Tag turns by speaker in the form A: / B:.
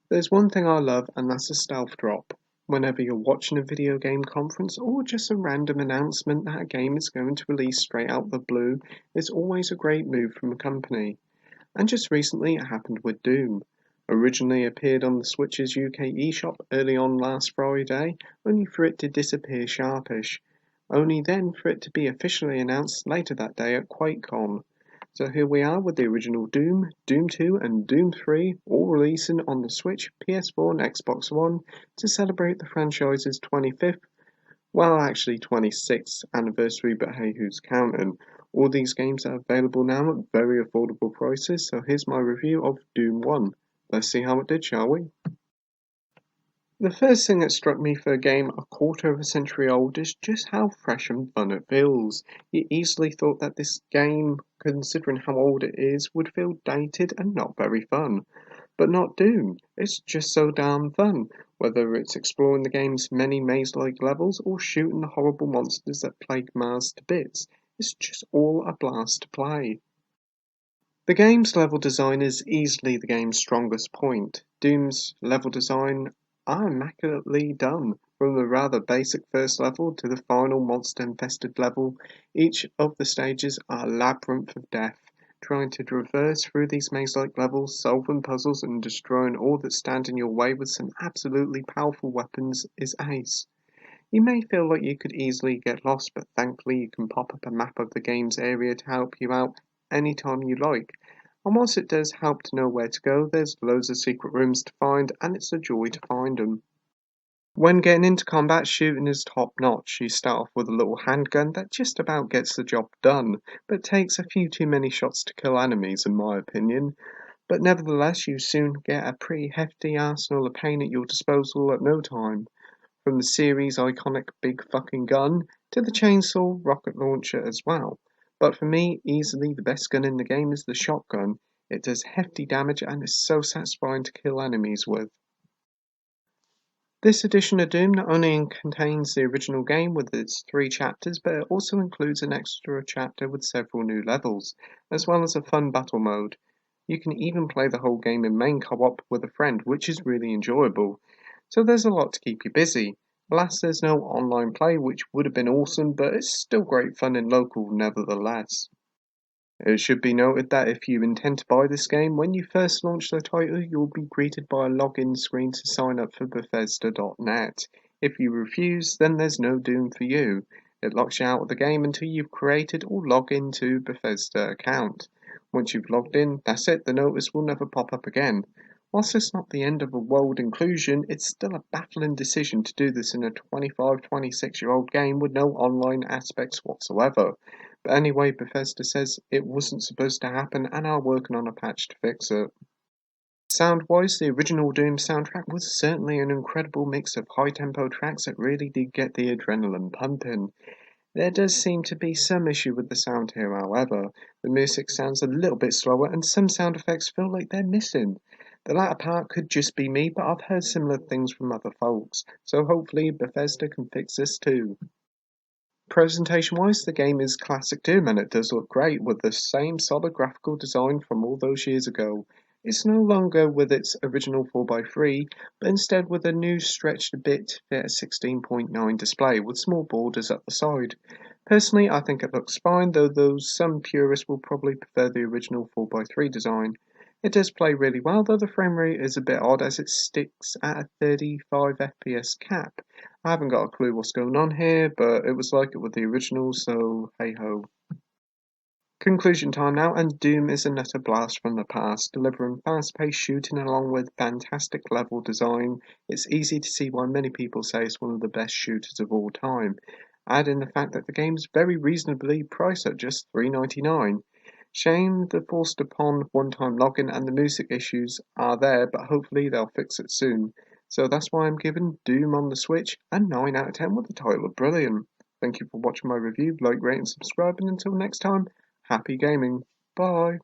A: There's one thing I love, and that's a stealth drop. Whenever you're watching a video game conference or just a random announcement that a game is going to release straight out the blue, it's always a great move from a company. And just recently it happened with Doom. Originally appeared on the Switch's UK eShop early on last Friday, only for it to disappear sharpish. Only then for it to be officially announced later that day at QuakeCon. So here we are with the original Doom, Doom 2 and Doom 3 all releasing on the Switch, PS4 and Xbox One to celebrate the franchise's 25th, well actually 26th anniversary, but hey, who's counting? All these games are available now at very affordable prices, so here's my review of Doom 1. Let's see how it did, shall we? The first thing that struck me for a game a quarter of a century old is just how fresh and fun it feels. You easily thought that this game, considering how old it is, would feel dated and not very fun. But not Doom. It's just so damn fun, whether it's exploring the game's many maze-like levels or shooting the horrible monsters that plague Mars to bits. It's just all a blast to play. The game's level design is easily the game's strongest point. Doom's level design are immaculately done, from the rather basic first level to the final monster-infested level. Each of the stages are a labyrinth of death. Trying to traverse through these maze-like levels, solving puzzles and destroying all that stand in your way with some absolutely powerful weapons is ace. You may feel like you could easily get lost, but thankfully you can pop up a map of the game's area to help you out anytime you like. And whilst it does help to know where to go, there's loads of secret rooms to find, and it's a joy to find them. When getting into combat, shooting is top notch. You start off with a little handgun that just about gets the job done, but takes a few too many shots to kill enemies in my opinion. But nevertheless, you soon get a pretty hefty arsenal of pain at your disposal at no time. From the series' iconic big fucking gun to the chainsaw rocket launcher as well. But for me, easily the best gun in the game is the shotgun. It does hefty damage and is so satisfying to kill enemies with. This edition of Doom not only contains the original game with its 3 chapters, but it also includes an extra chapter with several new levels, as well as a fun battle mode. You can even play the whole game in main co-op with a friend, which is really enjoyable. So there's a lot to keep you busy. Alas, there's no online play, which would have been awesome, but it's still great fun in local nevertheless. It should be noted that if you intend to buy this game, when you first launch the title, you'll be greeted by a login screen to sign up for Bethesda.net. If you refuse, then there's no Doom for you. It locks you out of the game until you've created or log into Bethesda account. Once you've logged in, that's it, the notice will never pop up again. Whilst it's not the end of a world inclusion, it's still a baffling decision to do this in a 25-26-year-old game with no online aspects whatsoever. But anyway, Bethesda says it wasn't supposed to happen and are working on a patch to fix it. Sound-wise, the original Doom soundtrack was certainly an incredible mix of high-tempo tracks that really did get the adrenaline pumping. There does seem to be some issue with the sound here, however. The music sounds a little bit slower and some sound effects feel like they're missing. The latter part could just be me, but I've heard similar things from other folks, so hopefully Bethesda can fix this too. Presentation-wise, the game is classic Doom and it does look great with the same solid graphical design from all those years ago. It's no longer with its original 4x3, but instead with a new stretched bit fit 16.9 display with small borders at the side. Personally, I think it looks fine, though some purists will probably prefer the original 4x3 design. It does play really well, though the frame rate is a bit odd as it sticks at a 35 FPS cap. I haven't got a clue what's going on here, but it was like it with the original, so hey ho. Conclusion time now, and Doom is a nutter blast from the past, delivering fast-paced shooting along with fantastic level design. It's easy to see why many people say it's one of the best shooters of all time. Add in the fact that the game is very reasonably priced at just $3.99. Shame the forced upon one-time login and the music issues are there, but hopefully they'll fix it soon. So that's why I'm giving Doom on the Switch a 9 out of 10 with the title of brilliant. Thank you for watching my review, like, rate and subscribe, and until next time, happy gaming. Bye.